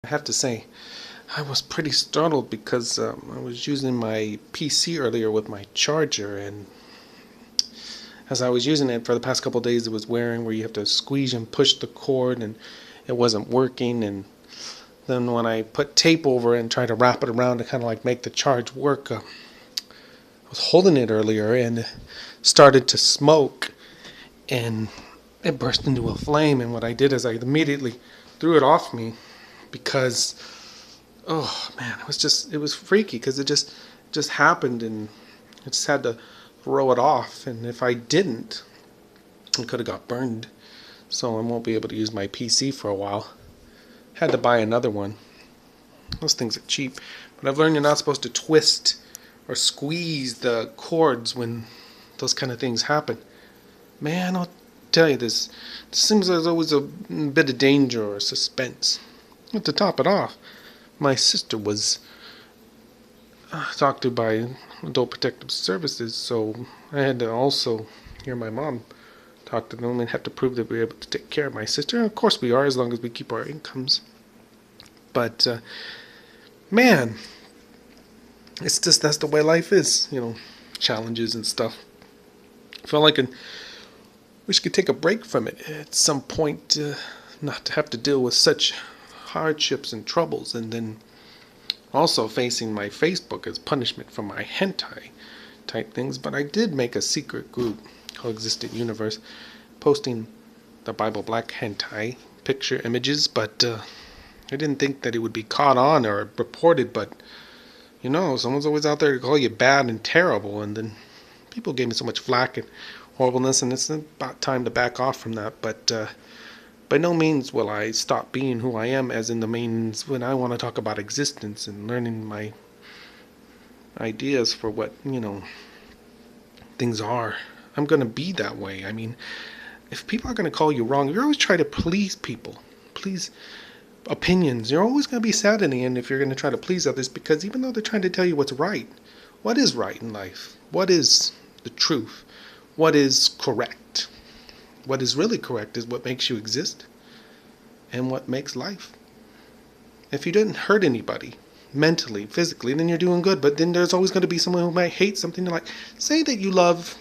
I have to say, I was pretty startled because I was using my PC earlier with my charger, and as I was using it for the past couple of days, it was wearing where you have to squeeze and push the cord, and it wasn't working. And then when I put tape over it and tried to wrap it around to kind of like make the charge work, I was holding it earlier and it started to smoke, and it burst into a flame. And what I did is I immediately threw it off me because, oh man, it was freaky because it just happened, and I just had to throw it off. And if I didn't, it could have got burned. So I won't be able to use my PC for a while. Had to buy another one. Those things are cheap, but I've learned you're not supposed to twist or squeeze the cords when those kind of things happen. Man, I'll tell you this. It seems there's always a bit of danger or suspense. And to top it off, my sister was talked to by Adult Protective Services, so I had to also hear my mom talk to them and have to prove that we're able to take care of my sister. And of course we are, as long as we keep our incomes. But man, it's just that's the way life is, challenges and stuff. I feel like I wish I could take a break from it at some point, not to have to deal with such hardships and troubles, and then also facing my Facebook as punishment for my hentai type things. But I did make a secret group, Coexistent Universe, posting the Bible Black hentai picture images, but I didn't think that it would be caught on or reported. But someone's always out there to call you bad and terrible, and then people gave me so much flack and horribleness, and it's about time to back off from that. But by no means will I stop being who I am, as in the means when I want to talk about existence and learning my ideas for what, things are. I'm going to be that way. I mean, if people are going to call you wrong, you're always trying to please people, please opinions. You're always going to be sad in the end if you're going to try to please others, because even though they're trying to tell you what's right, what is right in life? What is the truth? What is correct? What is really correct is what makes you exist and what makes life. If you didn't hurt anybody mentally, physically, then you're doing good. But then there's always going to be someone who might hate something. Like, say that you love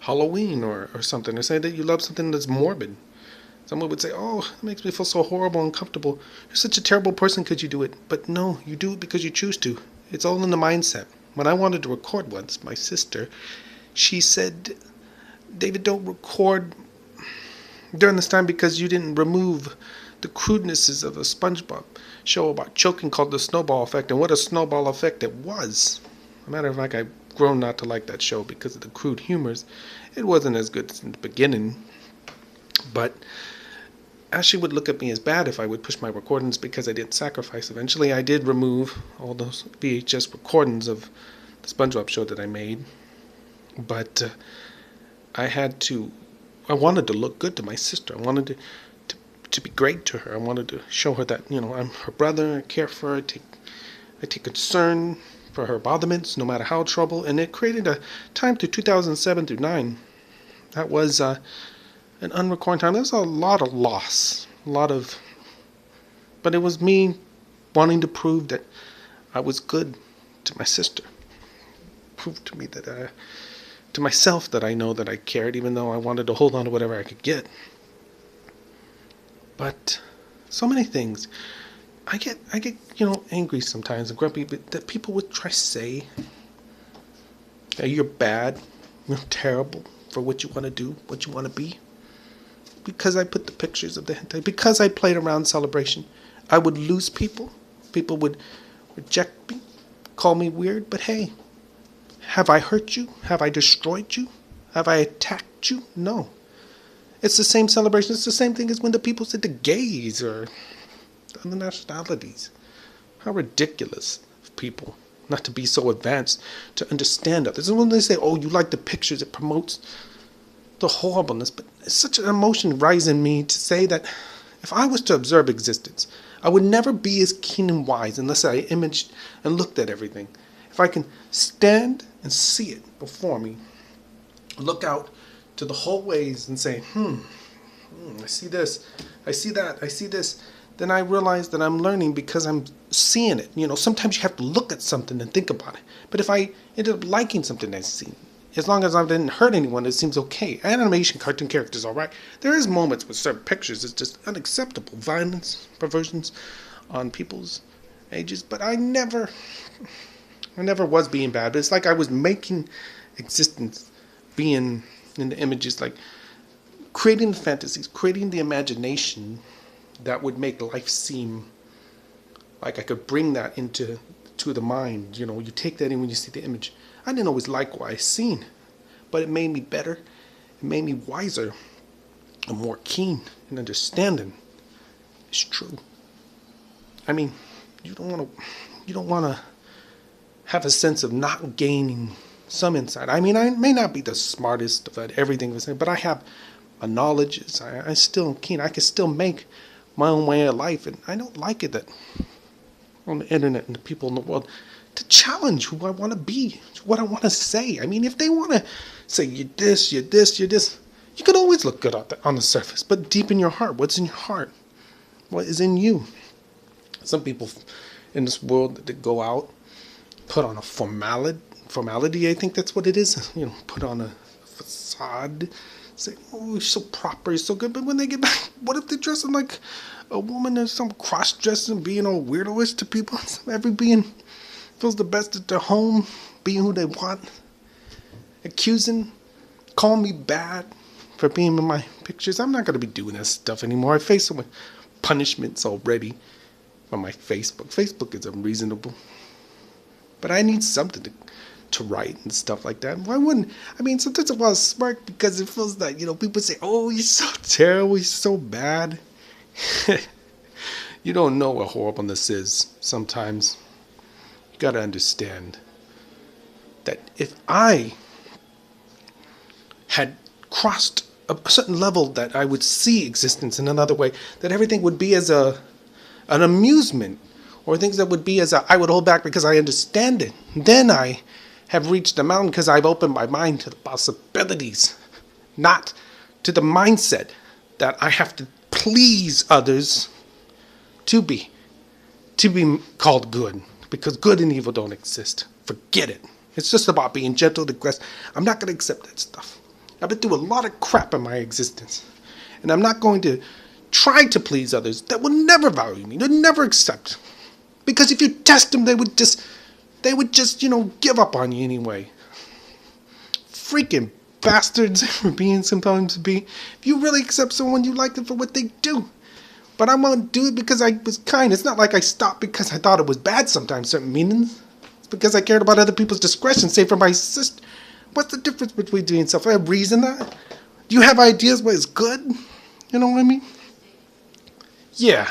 Halloween or something, or say that you love something that's morbid. Someone would say, oh, it makes me feel so horrible and uncomfortable. You're such a terrible person because you do it. But no, you do it because you choose to. It's all in the mindset. When I wanted to record once, my sister, she said, David, don't record during this time because you didn't remove the crudenesses of a SpongeBob show about choking called The Snowball Effect, and what a snowball effect it was. As a matter of fact, I've grown not to like that show because of the crude humors. It wasn't as good in the beginning, but as she would look at me as bad if I would push my recordings because I didn't sacrifice. Eventually, I did remove all those VHS recordings of the SpongeBob show that I made, but I wanted to look good to my sister. I wanted to be great to her. I wanted to show her that, I'm her brother, I care for her, I take concern for her bothersments, no matter how trouble. And it created a time through 2007 through 9. That was an unrecorded time. There was a lot of loss, but it was me wanting to prove that I was good to my sister. Prove to me that to myself that I know that I cared, even though I wanted to hold on to whatever I could get. But so many things. I get angry sometimes and grumpy, but that people would try to say that you're bad, you're terrible for what you want to do, what you want to be. Because I put the pictures of the hentai, because I played around Celebration, I would lose people. People would reject me, call me weird, but hey, have I hurt you? Have I destroyed you? Have I attacked you? No. It's the same celebration. It's the same thing as when the people said the gays or the other nationalities. How ridiculous of people not to be so advanced to understand others. And when they say, oh, you like the pictures, it promotes the horribleness. But it's such an emotion rising in me to say that if I was to observe existence, I would never be as keen and wise unless I imaged and looked at everything. If I can stand and see it before me, look out to the whole ways and say, I see this, I see that, I see this. then I realize that I'm learning because I'm seeing it. Sometimes you have to look at something and think about it. But if I ended up liking something I've seen, as long as I didn't hurt anyone, it seems okay. Animation, cartoon characters, all right. There is moments with certain pictures it's just unacceptable. Violence, perversions on people's ages. But I never was being bad. But it's like I was making existence, being in the images, like creating the fantasies, creating the imagination that would make life seem like I could bring that into the mind. You take that in when you see the image. I didn't always like what I seen, but it made me better. It made me wiser and more keen in understanding. It's true. I mean, you don't want to have a sense of not gaining some insight. I mean, I may not be the smartest at everything, but I have a knowledge. I still am keen. I can still make my own way of life, and I don't like it that on the internet and the people in the world to challenge who I want to be, what I want to say. I mean, if they want to say you're this, you're this, you're this, you can always look good on the surface, but deep in your heart, what's in your heart? What is in you? Some people in this world that go out, put on a formality, I think that's what it is. Put on a facade, say, oh, you're so proper, you're so good. But when they get back, what if they're dressing like a woman or some cross-dressing, being all weirdo-ish to people? Every being feels the best at their home, being who they want, accusing, calling me bad for being in my pictures. I'm not going to be doing that stuff anymore. I face some punishments already on my Facebook. Facebook is unreasonable. But I need something to write and stuff like that. Why wouldn't? I mean, sometimes I want to smirk because it feels like, people say, oh, you're so terrible, you're so bad. You don't know what horribleness is sometimes. You got to understand that if I had crossed a certain level that I would see existence in another way, that everything would be as an amusement, or things that would be I would hold back because I understand it. Then I have reached the mountain because I've opened my mind to the possibilities, not to the mindset that I have to please others to be called good, because good and evil don't exist. Forget it. It's just about being gentle, aggressive. I'm not going to accept that stuff. I've been through a lot of crap in my existence, and I'm not going to try to please others that will never value me, they'll never accept. Because if you test them, they would just, give up on you anyway. Freaking bastards for being sometimes to be. If you really accept someone, you like them for what they do. But I won't do it because I was kind. It's not like I stopped because I thought it was bad sometimes, certain meanings. It's because I cared about other people's discretion, say for my sister. What's the difference between doing stuff? I have reason that. Do you have ideas what is good? You know what I mean? Yeah.